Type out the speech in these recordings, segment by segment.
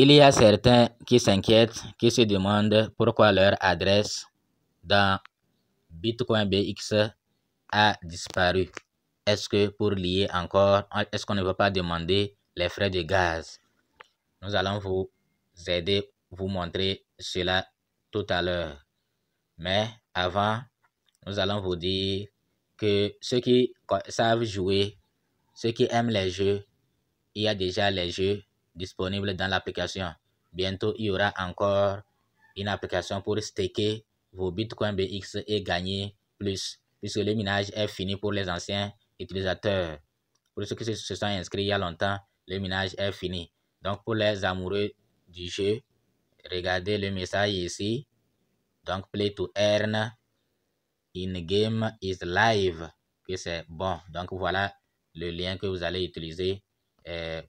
Il y a certains qui s'inquiètent, qui se demandent pourquoi leur adresse dans Bitcoin BX a disparu. Est-ce que pour lier encore, est-ce qu'on ne va pas demander les frais de gaz? Nous allons vous aider, vous montrer cela tout à l'heure. Mais avant, nous allons vous dire que ceux qui savent jouer, ceux qui aiment les jeux, il y a déjà les jeux disponibles dans l'application. Bientôt, il y aura encore une application pour staker vos Bitcoin BX et gagner plus, puisque le minage est fini pour les anciens utilisateurs. Pour ceux qui se sont inscrits il y a longtemps, le minage est fini. Donc, pour les amoureux du jeu, regardez le message ici. Donc, play to earn in game is live. Que c'est bon. Donc, voilà le lien que vous allez utiliser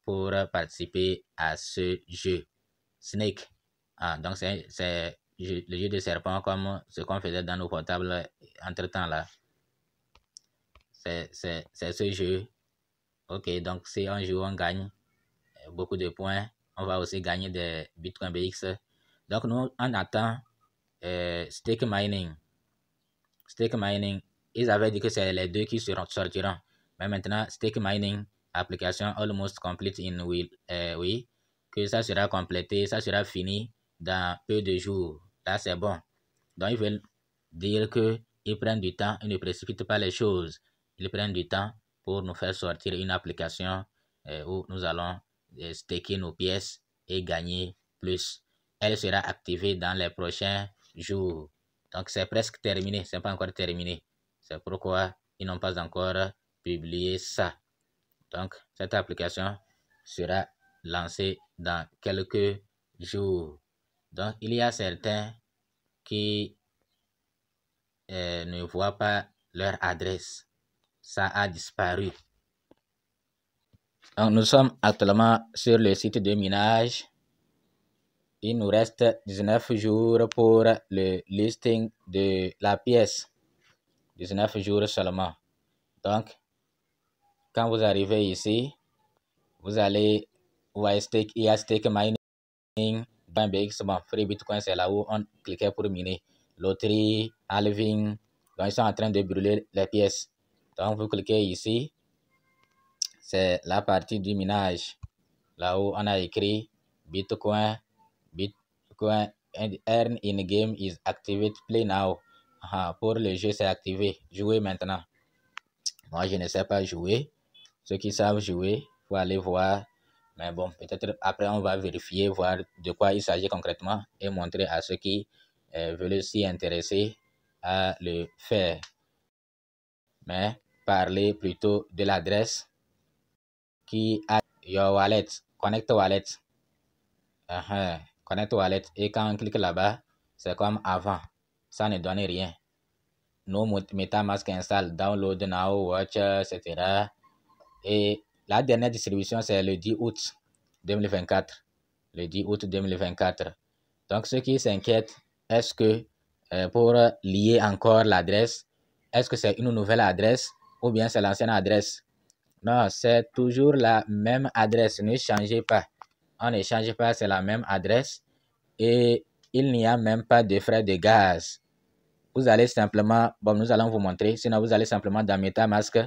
pour participer à ce jeu. Snake. Donc, c'est le jeu de serpent comme ce qu'on faisait dans nos portables entre-temps là. C'est ce jeu. Ok, donc si on joue, on gagne beaucoup de points. On va aussi gagner des Bitcoin BX. Donc, nous, on attend stake mining. Stake mining, ils avaient dit que c'est les deux qui sortiront. Mais maintenant, stake mining, application almost complete in will, oui, que ça sera complété, ça sera fini dans peu de jours. Là, c'est bon. Donc, ils veulent dire qu'ils prennent du temps, ils ne précipitent pas les choses. Ils prennent du temps pour nous faire sortir une application où nous allons staker nos pièces et gagner plus. Elle sera activée dans les prochains jours. Donc, c'est presque terminé. Ce n'est pas encore terminé. C'est pourquoi ils n'ont pas encore publié ça. Donc, cette application sera lancée dans quelques jours. Donc, il y a certains qui ne voient pas leur adresse. Ça a disparu. Donc, nous sommes actuellement sur le site de minage. Il nous reste 19 jours pour le listing de la pièce. 19 jours seulement. Donc, quand vous arrivez ici, vous allez voir stake, il y a stake mining, BX, bon, free Bitcoin, c'est là où on cliquait pour miner. Loterie, halving, donc ils sont en train de brûler les pièces. Donc, vous cliquez ici, c'est la partie du minage, là où on a écrit Bitcoin and earn in game is activate, play now. Pour le jeu, c'est activé. Jouer maintenant. Moi, je ne sais pas jouer. Ceux qui savent jouer, il faut aller voir. Mais bon, peut-être après, on va vérifier, voir de quoi il s'agit concrètement et montrer à ceux qui veulent s'y intéresser à le faire. Mais parler plutôt de l'adresse qui a your wallet, connect wallet. Connect wallet. Et quand on clique là-bas, c'est comme avant. Ça ne donne rien. No MetaMask install, download now, watch, etc. Et la dernière distribution, c'est le 10 août 2024. Le 10 août 2024. Donc, ceux qui s'inquiètent, est-ce que pour lier encore l'adresse, est-ce que c'est une nouvelle adresse ou bien c'est l'ancienne adresse? Non, c'est toujours la même adresse. Ne changez pas. On ne change pas, c'est la même adresse. Et il n'y a même pas de frais de gaz. Vous allez simplement, bon, nous allons vous montrer. Sinon, vous allez simplement dans MetaMask.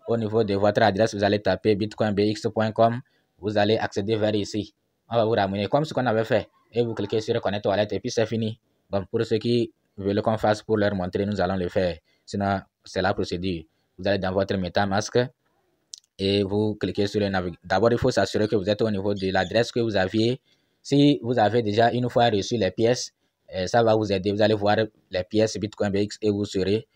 Au niveau de votre adresse, vous allez taper bitcoinbx.com. Vous allez accéder vers ici. On va vous ramener comme ce qu'on avait fait. Et vous cliquez sur Connect Wallet et puis c'est fini. Bon, pour ceux qui veulent qu'on fasse pour leur montrer, nous allons le faire. Sinon, c'est la procédure. Vous allez dans votre MetaMask et vous cliquez sur le navigateur. D'abord, il faut s'assurer que vous êtes au niveau de l'adresse que vous aviez. Si vous avez déjà une fois reçu les pièces, ça va vous aider. Vous allez voir les pièces Bitcoin BX et vous serez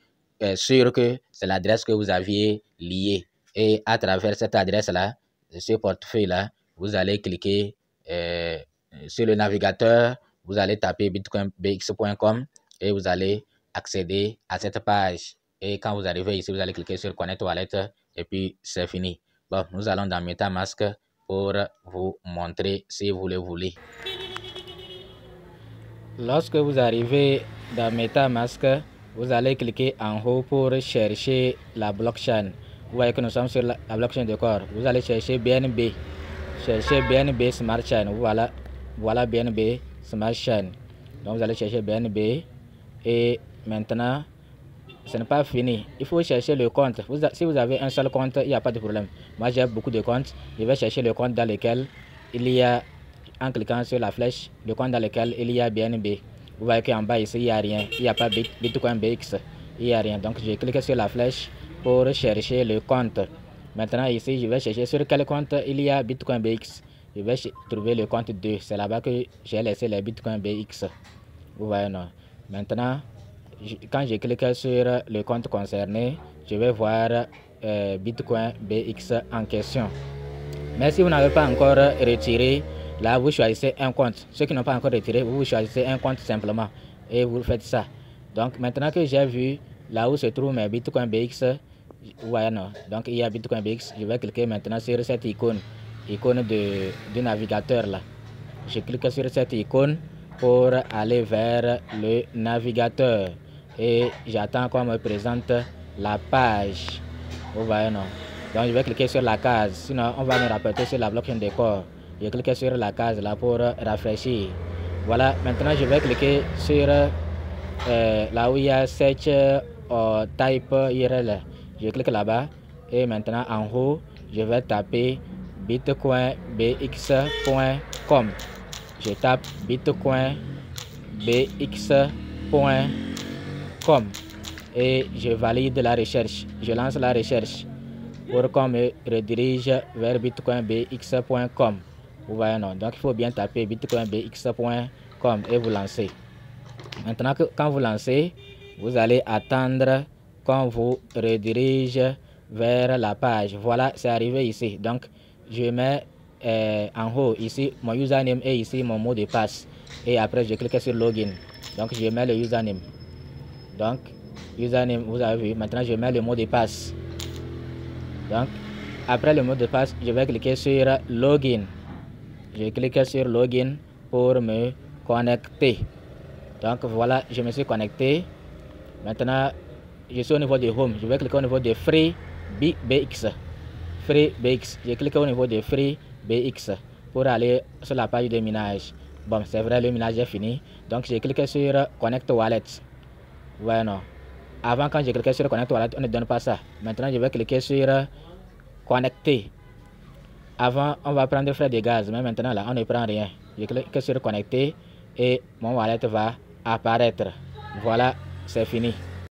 sûr que c'est l'adresse que vous aviez liée. Et à travers cette adresse-là, ce portefeuille-là, vous allez cliquer sur le navigateur, vous allez taper bitcoinbx.com et vous allez accéder à cette page. Et quand vous arrivez ici, vous allez cliquer sur Connect Wallet et puis c'est fini. Bon, nous allons dans MetaMask pour vous montrer si vous le voulez. Lorsque vous arrivez dans MetaMask, vous allez cliquer en haut pour chercher la blockchain. Vous voyez que nous sommes sur la blockchain de corps. Vous allez chercher BNB. Cherchez BNB Smart Chain. Voilà voilà BNB Smart Chain. Donc vous allez chercher BNB et maintenant ce n'est pas fini. Il faut chercher le compte. Si vous avez un seul compte, il n'y a pas de problème. Moi j'ai beaucoup de comptes. Je vais chercher le compte dans lequel il y a, en cliquant sur la flèche, le compte dans lequel il y a BNB. Vous voyez qu'en bas ici il n'y a rien. Il n'y a pas Bitcoin BX. Il n'y a rien. Donc je clique sur la flèche pour chercher le compte. Maintenant ici je vais chercher sur quel compte il y a Bitcoin BX. Je vais trouver le compte 2. C'est là-bas que j'ai laissé les Bitcoin BX. Vous voyez non. Maintenant, quand je clique sur le compte concerné, je vais voir Bitcoin BX en question. Mais si vous n'avez pas encore retiré, là vous choisissez un compte. Ceux qui n'ont pas encore retiré, vous choisissez un compte simplement et vous faites ça. Donc maintenant que j'ai vu là où se trouve mes Bitcoin BX, vous voyez non. Donc il y a Bitcoin BX, je vais cliquer maintenant sur cette icône du navigateur là. Je clique sur cette icône pour aller vers le navigateur et j'attends qu'on me présente la page. Vous voyez non. Donc je vais cliquer sur la case, sinon on va me rapporter sur la blockchain de corps. Je clique sur la case là pour rafraîchir. Voilà, maintenant je vais cliquer sur là où il y a search type URL. Je clique là-bas et maintenant en haut je vais taper bitcoinbx.com. Je tape bitcoinbx.com et je valide la recherche. Je lance la recherche pour qu'on me redirige vers bitcoinbx.com. Vous voyez non. Donc il faut bien taper bitcoinbx.com et vous lancez. Maintenant quand vous lancez, vous allez attendre qu'on vous redirige vers la page. Voilà, c'est arrivé ici. Donc je mets en haut ici mon username et ici mon mot de passe. Et après je clique sur login. Donc je mets le username. Donc username, vous avez vu. Maintenant je mets le mot de passe. Donc après le mot de passe, je vais cliquer sur login. Je clique sur login pour me connecter. Donc voilà, je me suis connecté. Maintenant je suis au niveau de home. Je vais cliquer au niveau de Free BX. Free BX. Je clique au niveau de Free BX pour aller sur la page de minage. Bon, c'est vrai, le minage est fini. Donc je clique sur Connect Wallet. Ouais, non. Avant, quand je cliquais sur Connect Wallet, on ne donne pas ça. Maintenant, je vais cliquer sur Connecter. Avant, on va prendre frais de gaz, mais maintenant, là, on ne prend rien. Je clique sur Connecter et mon wallet va apparaître. Voilà, c'est fini.